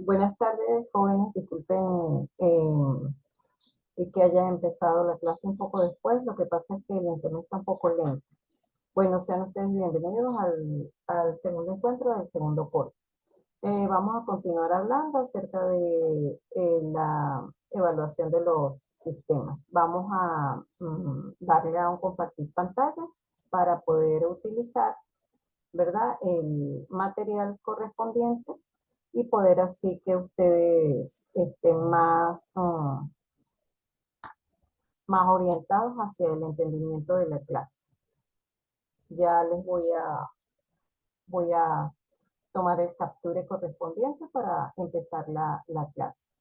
Buenas tardes, jóvenes. Disculpen que haya empezado la clase un poco después. Lo que pasa es que el internet está un poco lento. Bueno, sean ustedes bienvenidos al segundo encuentro del segundo corte. Vamos a continuar hablando acerca de la evaluación de los sistemas. Vamos a darle a un compartir pantalla para poder utilizar, ¿verdad?, el material correspondiente y poder así que ustedes estén más orientados hacia el entendimiento de la clase. Ya les voy a tomar el capture correspondiente para empezar la clase.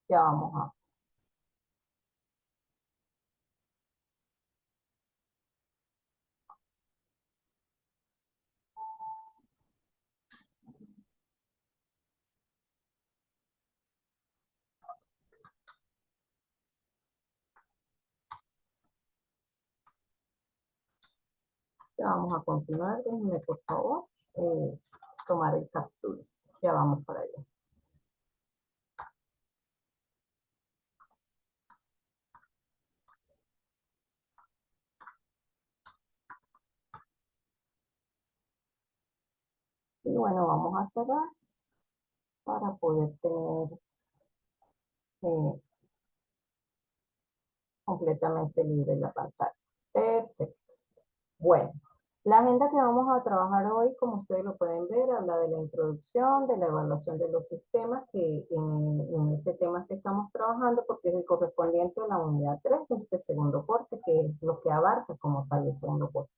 Ya vamos a continuar. Déjenme, por favor, tomar el capture. Ya vamos para allá. Y bueno, vamos a cerrar para poder tener completamente libre la pantalla. Perfecto. Bueno, la agenda que vamos a trabajar hoy, como ustedes lo pueden ver, habla de la introducción, de la evaluación de los sistemas, que en ese tema que estamos trabajando, porque es el correspondiente a la unidad 3 de este segundo corte, que es lo que abarca como tal el segundo corte.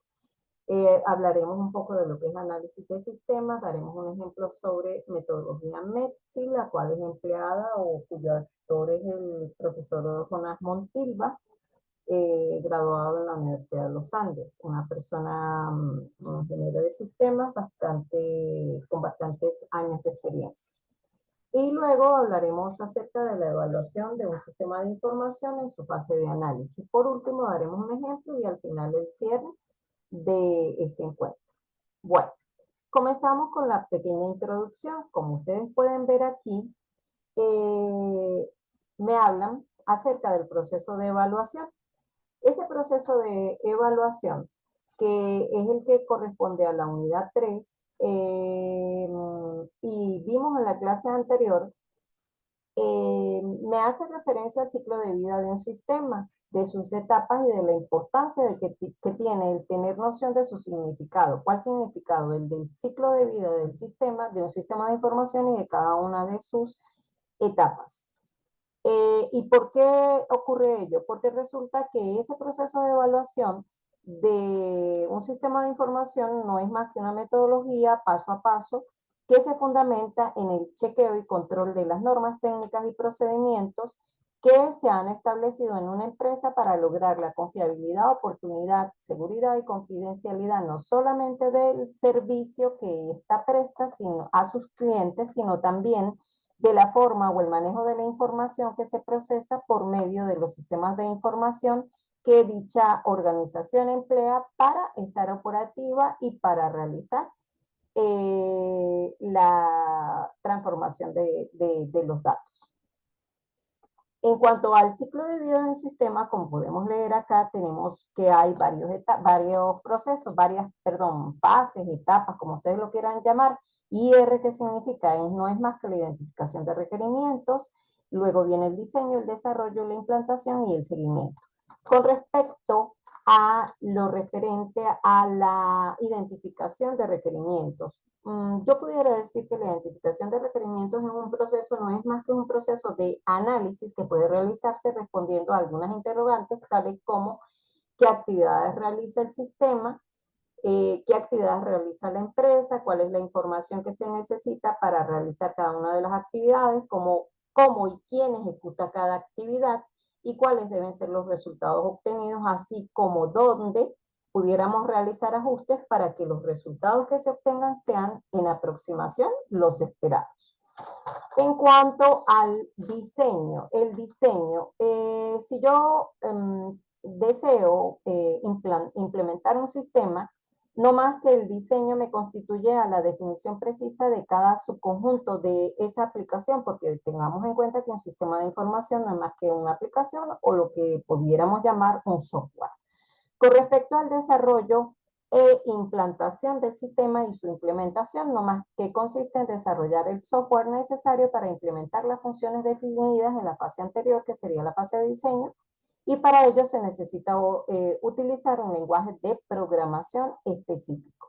Hablaremos un poco de lo que es análisis de sistemas, daremos un ejemplo sobre metodología METSI, la cual es empleada o cuyo autor es el profesor Jonás Montilva, graduado en la Universidad de los Andes, una persona, un ingeniero de sistemas con bastantes años de experiencia. Y luego hablaremos acerca de la evaluación de un sistema de información en su fase de análisis. Por último, daremos un ejemplo y al final el cierre de este encuentro. Bueno, comenzamos con la pequeña introducción. Como ustedes pueden ver aquí, me hablan acerca del proceso de evaluación. Ese proceso de evaluación, que es el que corresponde a la unidad 3, y vimos en la clase anterior, me hace referencia al ciclo de vida de un sistema, de sus etapas y de la importancia que tiene el tener noción de su significado. ¿Cuál significado? El del ciclo de vida del sistema, de un sistema de información y de cada una de sus etapas. ¿Y por qué ocurre ello? Porque resulta que ese proceso de evaluación de un sistema de información no es más que una metodología paso a paso que se fundamenta en el chequeo y control de las normas técnicas y procedimientos que se han establecido en una empresa para lograr la confiabilidad, oportunidad, seguridad y confidencialidad no solamente del servicio que ésta presta a sus clientes, sino también de la forma o el manejo de la información que se procesa por medio de los sistemas de información que dicha organización emplea para estar operativa y para realizar la transformación de los datos. En cuanto al ciclo de vida de un sistema, como podemos leer acá, tenemos que hay varios procesos, fases, etapas, como ustedes lo quieran llamar. IR, ¿qué significa? No es más que la identificación de requerimientos, luego viene el diseño, el desarrollo, la implantación y el seguimiento. Con respecto a lo referente a la identificación de requerimientos, yo pudiera decir que la identificación de requerimientos en un proceso no es más que un proceso de análisis que puede realizarse respondiendo a algunas interrogantes, tales como qué actividades realiza el sistema, qué actividades realiza la empresa, cuál es la información que se necesita para realizar cada una de las actividades, cómo y quién ejecuta cada actividad y cuáles deben ser los resultados obtenidos, así como dónde pudiéramos realizar ajustes para que los resultados que se obtengan sean en aproximación los esperados. En cuanto al diseño, si yo deseo implementar un sistema, no más que el diseño me constituye a la definición precisa de cada subconjunto de esa aplicación, porque tengamos en cuenta que un sistema de información no es más que una aplicación o lo que pudiéramos llamar un software. Con respecto al desarrollo e implantación del sistema y su implementación, no más que consiste en desarrollar el software necesario para implementar las funciones definidas en la fase anterior, que sería la fase de diseño, y para ello se necesita utilizar un lenguaje de programación específico.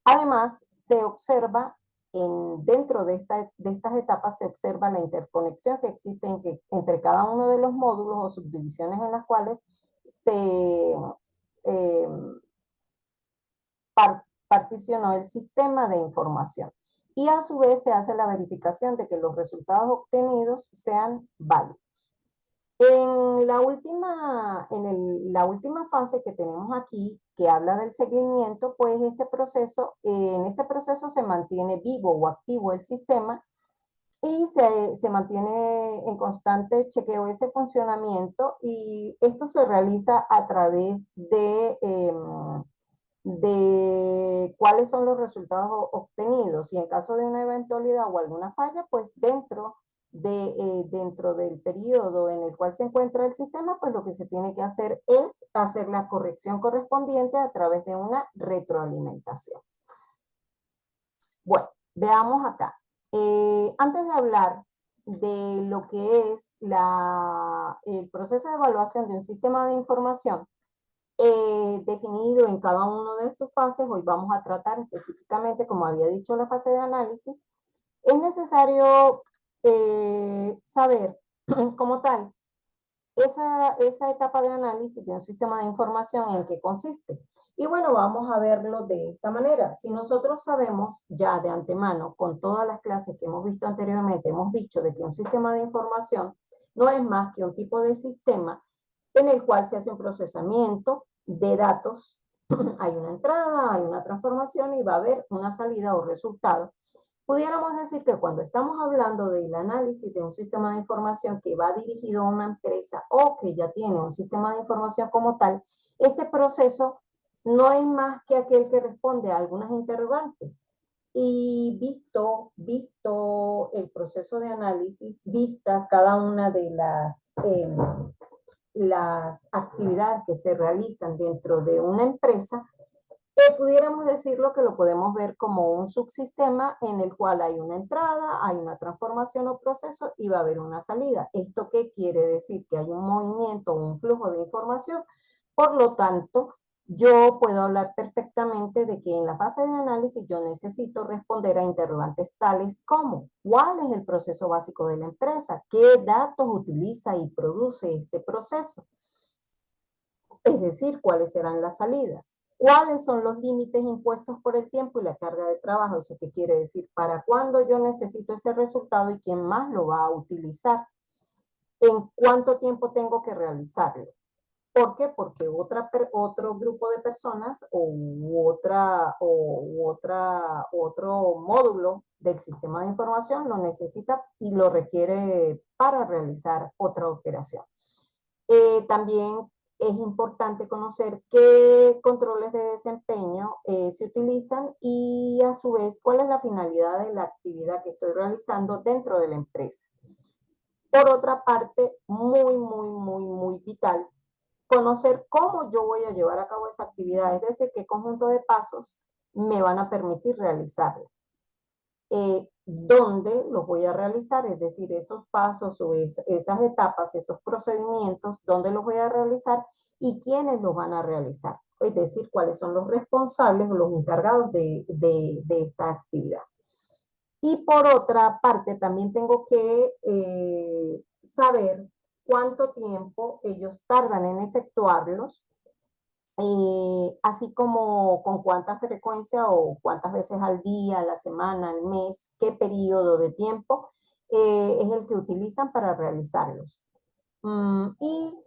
Además, se observa dentro de estas etapas se observa la interconexión que existe entre cada uno de los módulos o subdivisiones en las cuales se eh, particionó el sistema de información. Y a su vez se hace la verificación de que los resultados obtenidos sean válidos. En la última fase que tenemos aquí, que habla del seguimiento, pues en este proceso se mantiene vivo o activo el sistema y se mantiene en constante chequeo ese funcionamiento, y esto se realiza a través de cuáles son los resultados obtenidos, y en caso de una eventualidad o alguna falla, pues dentro del periodo en el cual se encuentra el sistema, pues lo que se tiene que hacer es hacer la corrección correspondiente a través de una retroalimentación. Bueno, veamos acá. Antes de hablar de lo que es el proceso de evaluación de un sistema de información definido en cada una de sus fases, hoy vamos a tratar específicamente, como había dicho, la fase de análisis. Es necesario saber como tal esa etapa de análisis de un sistema de información, en qué consiste. Y bueno, vamos a verlo de esta manera. Si nosotros sabemos ya de antemano, con todas las clases que hemos visto anteriormente, hemos dicho de que un sistema de información no es más que un tipo de sistema en el cual se hace un procesamiento de datos. Hay una entrada, hay una transformación y va a haber una salida o resultado. Pudiéramos decir que cuando estamos hablando del análisis de un sistema de información que va dirigido a una empresa o que ya tiene un sistema de información como tal, este proceso no es más que aquel que responde a algunas interrogantes. Y visto el proceso de análisis, vista cada una de las actividades que se realizan dentro de una empresa, pudiéramos decirlo que lo podemos ver como un subsistema en el cual hay una entrada, hay una transformación o proceso y va a haber una salida. ¿Esto qué quiere decir? Que hay un movimiento o un flujo de información. Por lo tanto, yo puedo hablar perfectamente de que en la fase de análisis yo necesito responder a interrogantes tales como: ¿cuál es el proceso básico de la empresa? ¿Qué datos utiliza y produce este proceso? Es decir, ¿cuáles serán las salidas? ¿Cuáles son los límites impuestos por el tiempo y la carga de trabajo? ¿Eso qué quiere decir? ¿Para cuándo yo necesito ese resultado y quién más lo va a utilizar? ¿En cuánto tiempo tengo que realizarlo? ¿Por qué? Porque otro grupo de personas otro módulo del sistema de información lo necesita y lo requiere para realizar otra operación. También es importante conocer qué controles de desempeño se utilizan y a su vez cuál es la finalidad de la actividad que estoy realizando dentro de la empresa. Por otra parte, muy vital, conocer cómo yo voy a llevar a cabo esa actividad, es decir, qué conjunto de pasos me van a permitir realizarla. Dónde los voy a realizar, es decir, esos pasos o esas etapas, esos procedimientos, dónde los voy a realizar y quiénes los van a realizar, es decir, cuáles son los responsables o los encargados de esta actividad. Y por otra parte, también tengo que saber cuánto tiempo ellos tardan en efectuarlos, así como con cuánta frecuencia o cuántas veces al día, a la semana, al mes, qué periodo de tiempo es el que utilizan para realizarlos. Y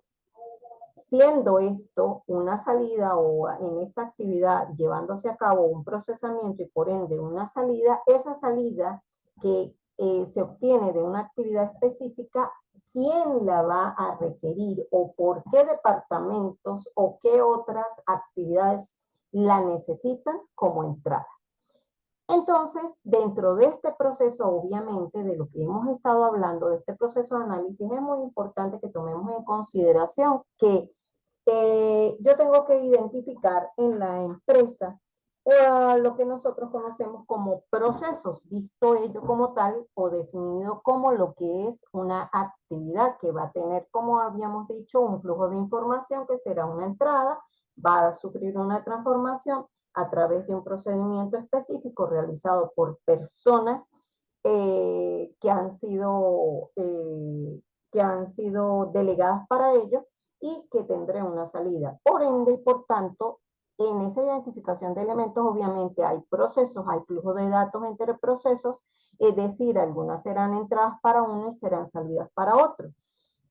siendo esto una salida o en esta actividad llevándose a cabo un procesamiento y por ende una salida, esa salida que se obtiene de una actividad específica, quién la va a requerir o por qué departamentos o qué otras actividades la necesitan como entrada. Entonces, dentro de este proceso, obviamente, de lo que hemos estado hablando, de este proceso de análisis, es muy importante que tomemos en consideración que yo tengo que identificar en la empresa lo que nosotros conocemos como procesos, visto ello como tal o definido como lo que es una actividad que va a tener, como habíamos dicho, un flujo de información que será una entrada, va a sufrir una transformación a través de un procedimiento específico realizado por personas que han sido delegadas para ello y que tendré una salida. Por ende, y por tanto, en esa identificación de elementos, obviamente hay procesos, hay flujo de datos entre procesos, es decir, algunas serán entradas para uno y serán salidas para otro.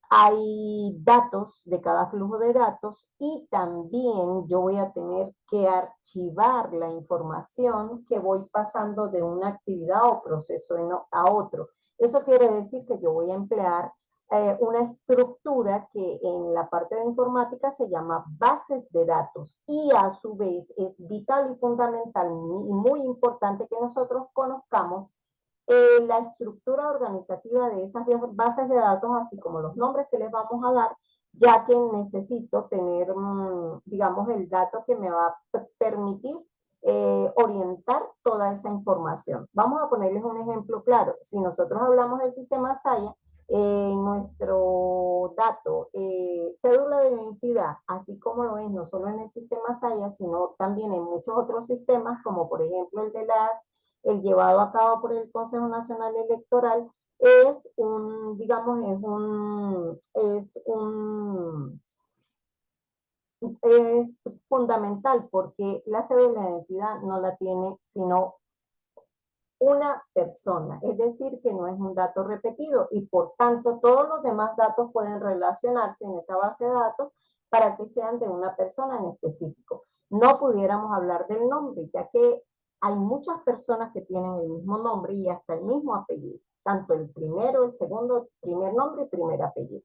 Hay datos de cada flujo de datos y también yo voy a tener que archivar la información que voy pasando de una actividad o proceso a otro. Eso quiere decir que yo voy a emplear una estructura que en la parte de informática se llama bases de datos y a su vez es vital y fundamental y muy importante que nosotros conozcamos la estructura organizativa de esas bases de datos, así como los nombres que les vamos a dar, ya que necesito tener, digamos, el dato que me va a permitir orientar toda esa información. Vamos a ponerles un ejemplo claro. Si nosotros hablamos del sistema SAIA, nuestro dato, cédula de identidad, así como lo es no solo en el sistema SAIA, sino también en muchos otros sistemas, como por ejemplo el llevado a cabo por el Consejo Nacional Electoral, digamos, es fundamental porque la cédula de identidad no la tiene sino una persona, es decir, que no es un dato repetido y por tanto todos los demás datos pueden relacionarse en esa base de datos para que sean de una persona en específico. No pudiéramos hablar del nombre, ya que hay muchas personas que tienen el mismo nombre y hasta el mismo apellido, tanto el primero, el segundo, primer nombre y primer apellido.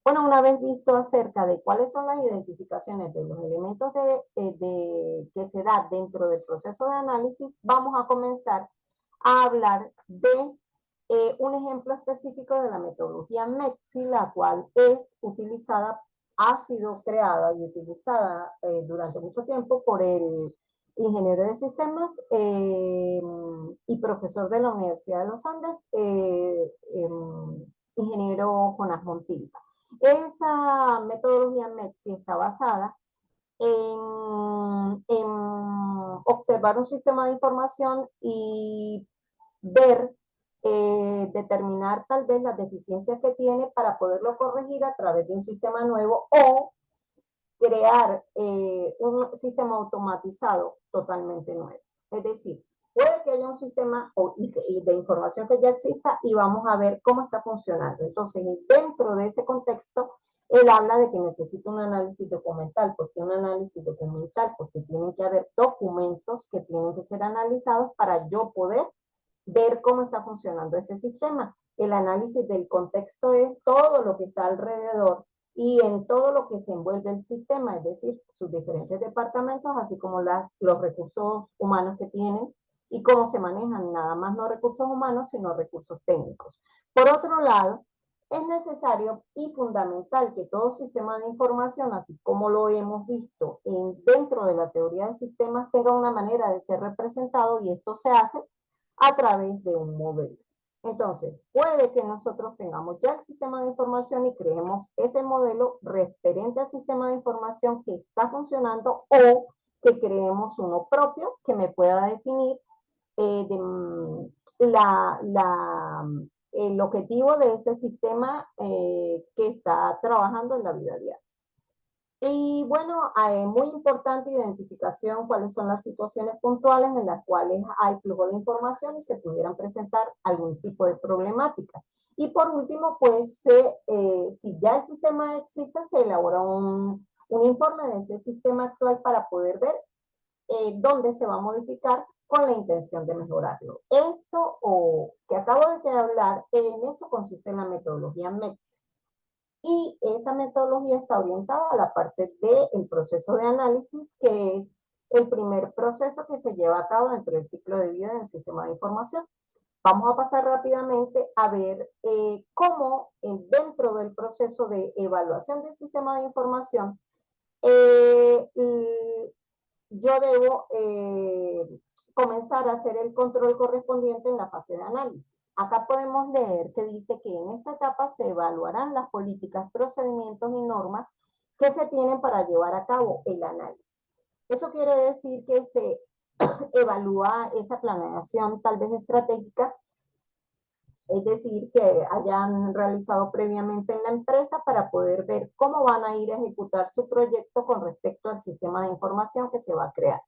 Bueno, una vez visto acerca de cuáles son las identificaciones de los elementos que se da dentro del proceso de análisis, vamos a comenzar a hablar de un ejemplo específico de la metodología METSI, la cual es utilizada, ha sido creada y utilizada durante mucho tiempo por el ingeniero de sistemas y profesor de la Universidad de los Andes, ingeniero Jonás Montilva. Esa metodología METSI está basada en observar un sistema de información y ver, determinar tal vez las deficiencias que tiene para poderlo corregir a través de un sistema nuevo o crear un sistema automatizado totalmente nuevo. Es decir, puede que haya un sistema de información que ya exista y vamos a ver cómo está funcionando. Entonces, dentro de ese contexto, él habla de que necesita un análisis documental. ¿Por qué un análisis documental? Porque tienen que haber documentos que tienen que ser analizados para yo poder ver cómo está funcionando ese sistema. El análisis del contexto es todo lo que está alrededor y en todo lo que se envuelve el sistema, es decir, sus diferentes departamentos, así como los recursos humanos que tienen y cómo se manejan, nada más no recursos humanos, sino recursos técnicos. Por otro lado, es necesario y fundamental que todo sistema de información, así como lo hemos visto dentro de la teoría de sistemas, tenga una manera de ser representado y esto se hace a través de un modelo. Entonces, puede que nosotros tengamos ya el sistema de información y creemos ese modelo referente al sistema de información que está funcionando o que creemos uno propio que me pueda definir el objetivo de ese sistema que está trabajando en la vida diaria. Y bueno, muy importante identificación cuáles son las situaciones puntuales en las cuales hay flujo de información y se pudieran presentar algún tipo de problemática. Y por último, pues si ya el sistema existe, se elabora un informe de ese sistema actual para poder ver dónde se va a modificar con la intención de mejorarlo. Esto o que acabo de hablar, en eso consiste en la metodología METS. Y esa metodología está orientada a la parte del proceso de análisis, que es el primer proceso que se lleva a cabo dentro del ciclo de vida del sistema de información. Vamos a pasar rápidamente a ver cómo dentro del proceso de evaluación del sistema de información eh, yo debo comenzar a hacer el control correspondiente en la fase de análisis. Acá podemos leer que dice que en esta etapa se evaluarán las políticas, procedimientos y normas que se tienen para llevar a cabo el análisis. Eso quiere decir que se evalúa esa planeación tal vez estratégica, es decir, que hayan realizado previamente en la empresa para poder ver cómo van a ir a ejecutar su proyecto con respecto al sistema de información que se va a crear.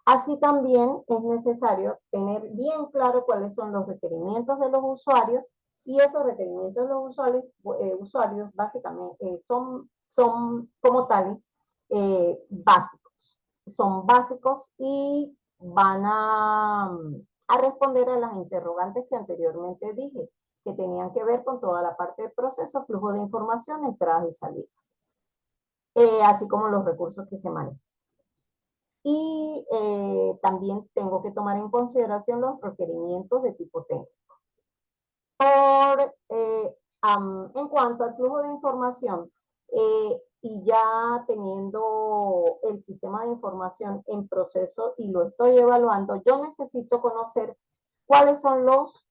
Así también es necesario tener bien claro cuáles son los requerimientos de los usuarios, y esos requerimientos de los usuarios básicamente son como tales básicos. Son básicos y van a responder a las interrogantes que anteriormente dije, que tenían que ver con toda la parte de proceso, flujo de información, entradas y salidas, así como los recursos que se manejan. Y también tengo que tomar en consideración los requerimientos de tipo técnico. En cuanto al flujo de información, y ya teniendo el sistema de información en proceso y lo estoy evaluando, yo necesito conocer cuáles son los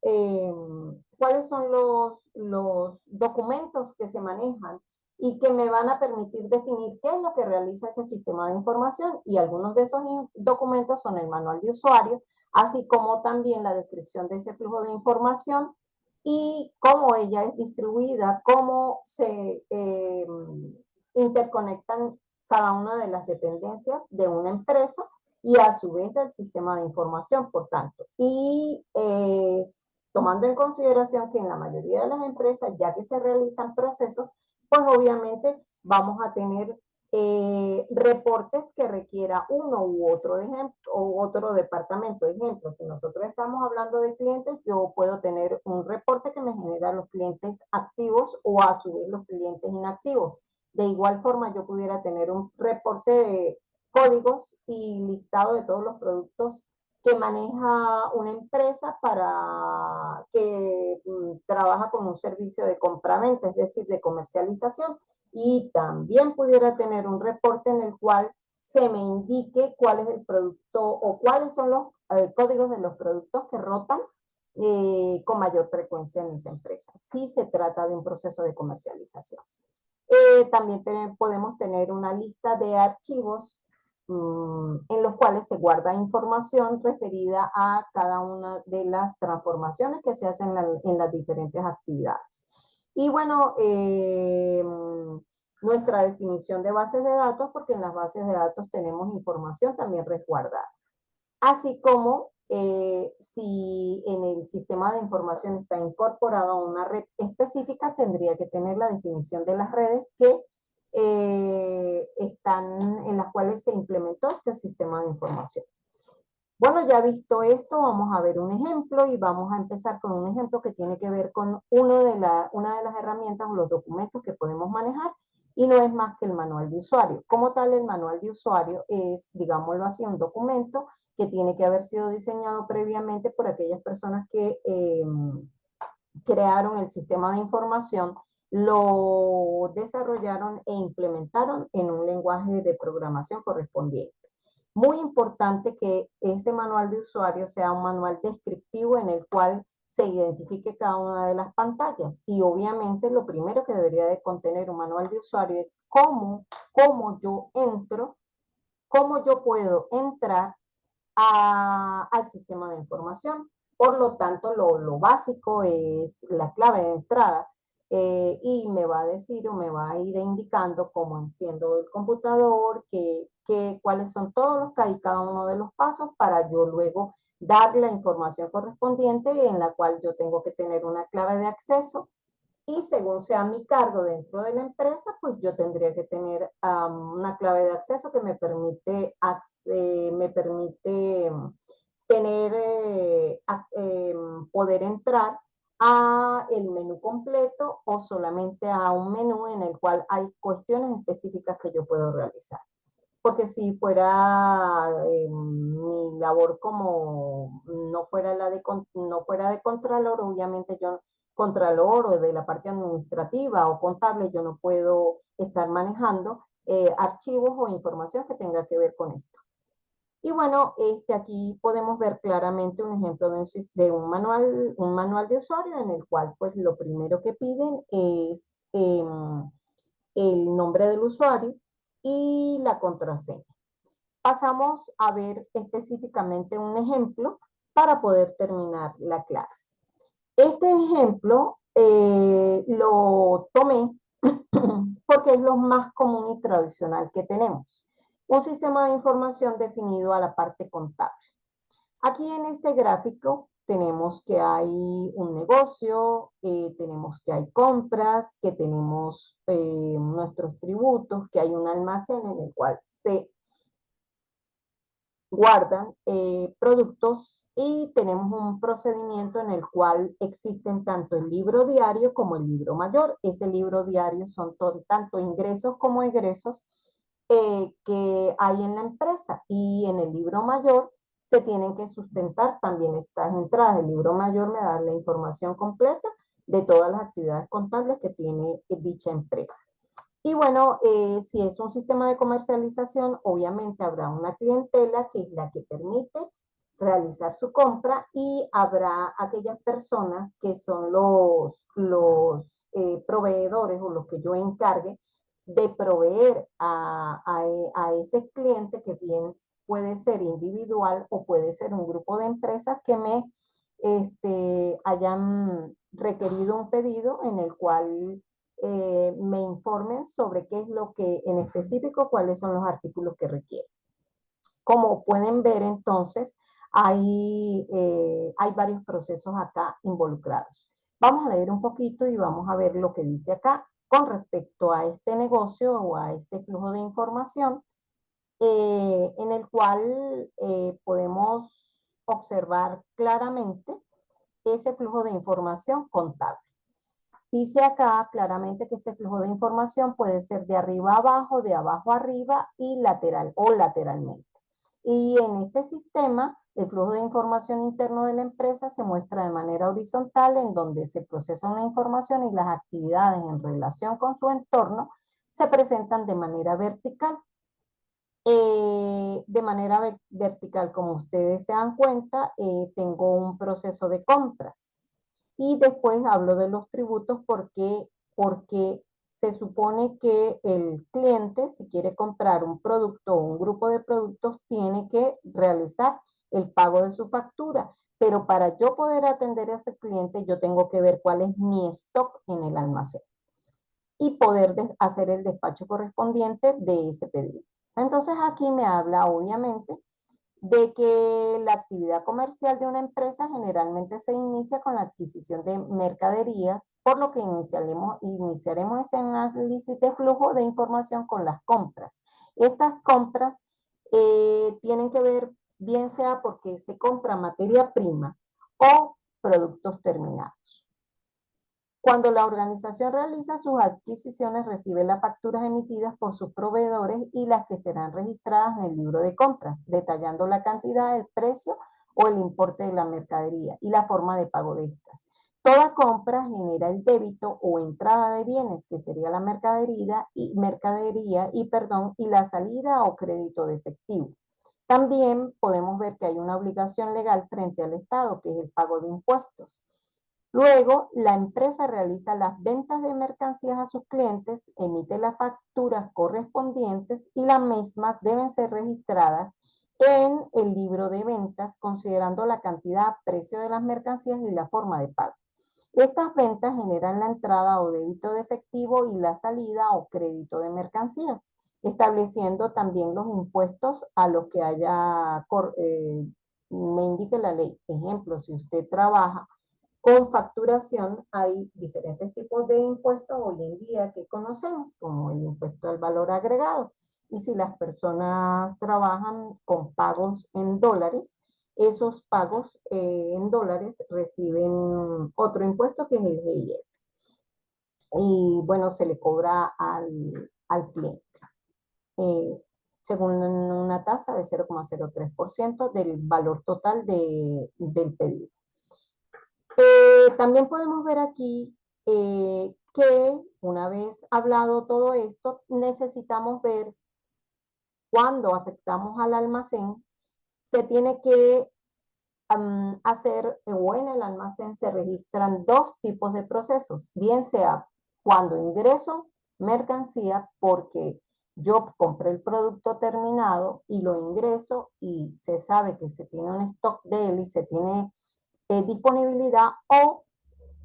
documentos que se manejan y que me van a permitir definir qué es lo que realiza ese sistema de información. Y algunos de esos documentos son el manual de usuario, así como también la descripción de ese flujo de información y cómo ella es distribuida, cómo se interconectan cada una de las dependencias de una empresa y a su vez del sistema de información, por tanto. Y tomando en consideración que en la mayoría de las empresas, ya que se realizan procesos, pues obviamente vamos a tener reportes que requiera uno u otro ejemplo, o otro departamento. Ejemplo, si nosotros estamos hablando de clientes, yo puedo tener un reporte que me genera los clientes activos o a su vez los clientes inactivos. De igual forma, yo pudiera tener un reporte de códigos y listado de todos los productos que maneja una empresa para que trabaja con un servicio de compraventa, es decir, de comercialización. Y también pudiera tener un reporte en el cual se me indique cuál es el producto o cuáles son los códigos de los productos que rotan con mayor frecuencia en esa empresa, si se trata de un proceso de comercialización. También podemos tener una lista de archivos en los cuales se guarda información referida a cada una de las transformaciones que se hacen en las diferentes actividades. Y bueno, nuestra definición de bases de datos, porque en las bases de datos tenemos información también resguardada. Así como si en el sistema de información está incorporado a una red específica, tendría que tener la definición de las redes que en las cuales se implementó este sistema de información. Bueno, ya visto esto, vamos a ver un ejemplo y vamos a empezar con un ejemplo que tiene que ver con una de las herramientas o los documentos que podemos manejar, y no es más que el manual de usuario. Como tal, el manual de usuario es, digámoslo así, un documento que tiene que haber sido diseñado previamente por aquellas personas que crearon el sistema de información, lo desarrollaron e implementaron en un lenguaje de programación correspondiente. Muy importante que ese manual de usuario sea un manual descriptivo en el cual se identifique cada una de las pantallas. Y obviamente lo primero que debería de contener un manual de usuario es cómo yo entro, cómo yo puedo entrar al sistema de información. Por lo tanto, lo básico es la clave de entrada, y me va a decir o me va a ir indicando cómo enciendo el computador, cuáles son todos y cada uno de los pasos para yo luego dar la información correspondiente, en la cual yo tengo que tener una clave de acceso. Y según sea mi cargo dentro de la empresa, pues yo tendría que tener una clave de acceso que me permite tener, poder entrar a el menú completo o solamente a un menú en el cual hay cuestiones específicas que yo puedo realizar. Porque si fuera mi labor como no fuera de contralor, obviamente yo, contralor o de la parte administrativa o contable, yo no puedo estar manejando archivos o información que tenga que ver con esto. Y bueno, aquí podemos ver claramente un ejemplo de un manual de usuario en el cual pues lo primero que piden es el nombre del usuario y la contraseña. Pasamos a ver específicamente un ejemplo para poder terminar la clase. Este ejemplo lo tomé porque es lo más común y tradicional que tenemos. Un sistema de información definido a la parte contable. Aquí en este gráfico tenemos que hay un negocio, tenemos que hay compras, que tenemos nuestros tributos, que hay un almacén en el cual se guardan productos y tenemos un procedimiento en el cual existen tanto el libro diario como el libro mayor. Ese libro diario son tanto ingresos como egresos que hay en la empresa y en el libro mayor se tienen que sustentar también estas entradas. El libro mayor me da la información completa de todas las actividades contables que tiene dicha empresa. Y bueno, si es un sistema de comercialización, obviamente habrá una clientela que es la que permite realizar su compra y habrá aquellas personas que son los proveedores o los que yo encargue de proveer a ese cliente que bien puede ser individual o puede ser un grupo de empresas que me hayan requerido un pedido en el cual me informen sobre qué es lo que en específico, cuáles son los artículos que requieren. Como pueden ver entonces, hay varios procesos acá involucrados. Vamos a leer un poquito y vamos a ver lo que dice acá con respecto a este negocio o a este flujo de información en el cual podemos observar claramente ese flujo de información contable. Dice acá claramente que este flujo de información puede ser de arriba a abajo, de abajo a arriba y lateral o lateralmente. Y en este sistema, el flujo de información interno de la empresa se muestra de manera horizontal, en donde se procesa una información y las actividades en relación con su entorno se presentan de manera vertical. De manera vertical, como ustedes se dan cuenta, tengo un proceso de compras. Y después hablo de los tributos porque se supone que el cliente, si quiere comprar un producto o un grupo de productos, tiene que realizar el pago de su factura. Pero para yo poder atender a ese cliente, yo tengo que ver cuál es mi stock en el almacén y poder hacer el despacho correspondiente de ese pedido. Entonces aquí me habla obviamente de que la actividad comercial de una empresa generalmente se inicia con la adquisición de mercaderías, por lo que iniciaremos ese análisis de flujo de información con las compras. Estas compras tienen que ver bien sea porque se compra materia prima o productos terminados. Cuando la organización realiza sus adquisiciones, recibe las facturas emitidas por sus proveedores y las que serán registradas en el libro de compras, detallando la cantidad, el precio o el importe de la mercadería y la forma de pago de estas. Toda compra genera el débito o entrada de bienes, que sería la mercadería y la salida o crédito de efectivo. También podemos ver que hay una obligación legal frente al Estado, que es el pago de impuestos. Luego, la empresa realiza las ventas de mercancías a sus clientes, emite las facturas correspondientes y las mismas deben ser registradas en el libro de ventas, considerando la cantidad, precio de las mercancías y la forma de pago. Estas ventas generan la entrada o débito de efectivo y la salida o crédito de mercancías, estableciendo también los impuestos a los que me indique la ley. Ejemplo, si usted trabaja con facturación, hay diferentes tipos de impuestos hoy en día que conocemos, como el impuesto al valor agregado. Y si las personas trabajan con pagos en dólares, esos pagos en dólares reciben otro impuesto que es el GIF. Y bueno, se le cobra al cliente, eh, según una tasa de 0,03% del valor total del pedido. También podemos ver aquí que una vez hablado todo esto, necesitamos ver cuando afectamos al almacén, se tiene que hacer, o en el almacén se registran dos tipos de procesos, bien sea cuando ingreso mercancía, porque yo compré el producto terminado y lo ingreso y se sabe que se tiene un stock de él y se tiene disponibilidad, o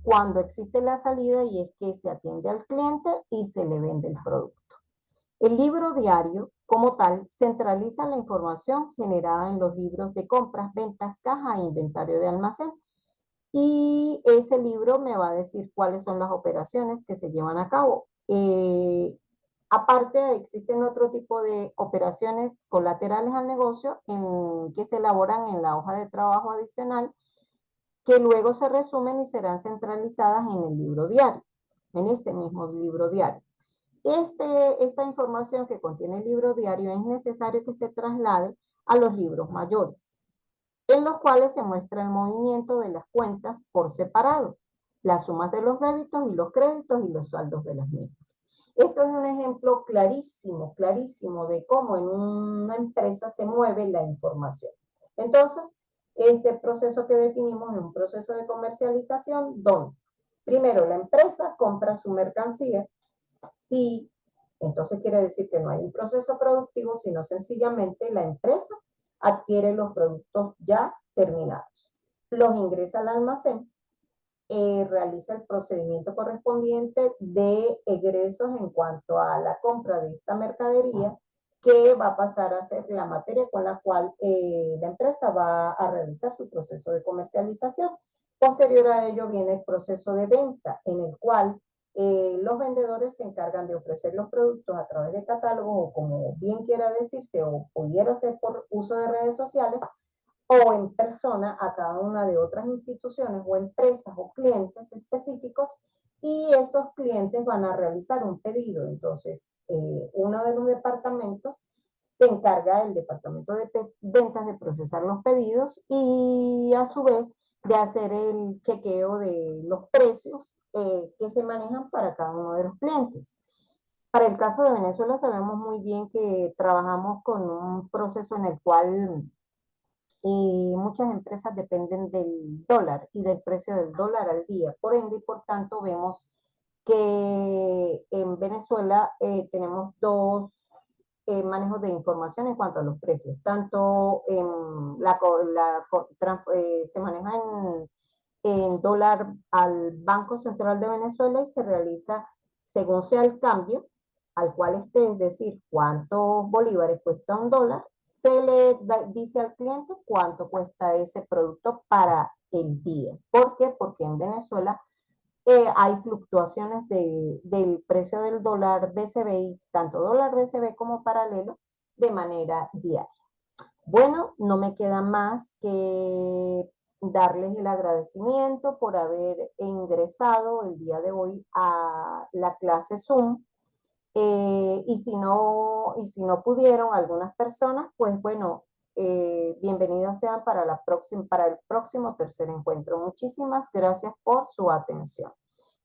cuando existe la salida y es que se atiende al cliente y se le vende el producto. El libro diario, como tal, centraliza la información generada en los libros de compras, ventas, caja e inventario de almacén. Y ese libro me va a decir cuáles son las operaciones que se llevan a cabo. Aparte, existen otro tipo de operaciones colaterales al negocio que se elaboran en la hoja de trabajo adicional, que luego se resumen y serán centralizadas en el libro diario, en este mismo libro diario. Esta información que contiene el libro diario es necesario que se traslade a los libros mayores, en los cuales se muestra el movimiento de las cuentas por separado, las sumas de los débitos y los créditos y los saldos de las mismas. Esto es un ejemplo clarísimo, clarísimo de cómo en una empresa se mueve la información. Entonces, este proceso que definimos es un proceso de comercialización donde primero la empresa compra su mercancía. Sí, entonces quiere decir que no hay un proceso productivo, sino sencillamente la empresa adquiere los productos ya terminados, los ingresa al almacén, realiza el procedimiento correspondiente de egresos en cuanto a la compra de esta mercadería, que va a pasar a ser la materia con la cual la empresa va a realizar su proceso de comercialización. Posterior a ello viene el proceso de venta, en el cual los vendedores se encargan de ofrecer los productos a través de catálogos, o como bien quiera decirse, o pudiera ser por uso de redes sociales, o en persona a cada una de otras instituciones o empresas o clientes específicos, y estos clientes van a realizar un pedido. Entonces, uno de los departamentos se encarga, el departamento de ventas, de procesar los pedidos y a su vez de hacer el chequeo de los precios que se manejan para cada uno de los clientes. Para el caso de Venezuela sabemos muy bien que trabajamos con un proceso en el cual muchas empresas dependen del dólar y del precio del dólar al día. Por ende, y por tanto, vemos que en Venezuela tenemos dos manejos de información en cuanto a los precios. Tanto se maneja en dólar al Banco Central de Venezuela y se realiza según sea el cambio al cual esté, es decir, cuántos bolívares cuesta un dólar, se le dice al cliente cuánto cuesta ese producto para el día. ¿Por qué? Porque en Venezuela hay fluctuaciones del precio del dólar BCB, y tanto dólar BCB como paralelo, de manera diaria. Bueno, no me queda más que darles el agradecimiento por haber ingresado el día de hoy a la clase Zoom. Y si no pudieron algunas personas, pues bueno, bienvenidos sean para para el próximo tercer encuentro. Muchísimas gracias por su atención.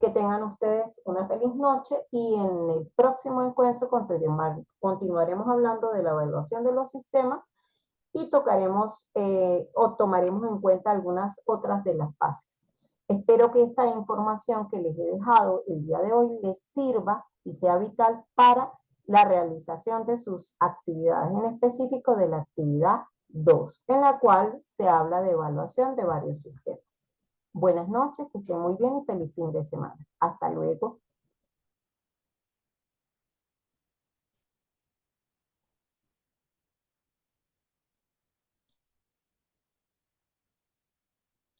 Que tengan ustedes una feliz noche, y en el próximo encuentro continuaremos hablando de la evaluación de los sistemas y tocaremos o tomaremos en cuenta algunas otras de las fases. Espero que esta información que les he dejado el día de hoy les sirva y sea vital para la realización de sus actividades, en específico de la actividad 2, en la cual se habla de evaluación de varios sistemas. Buenas noches, que estén muy bien y feliz fin de semana. Hasta luego.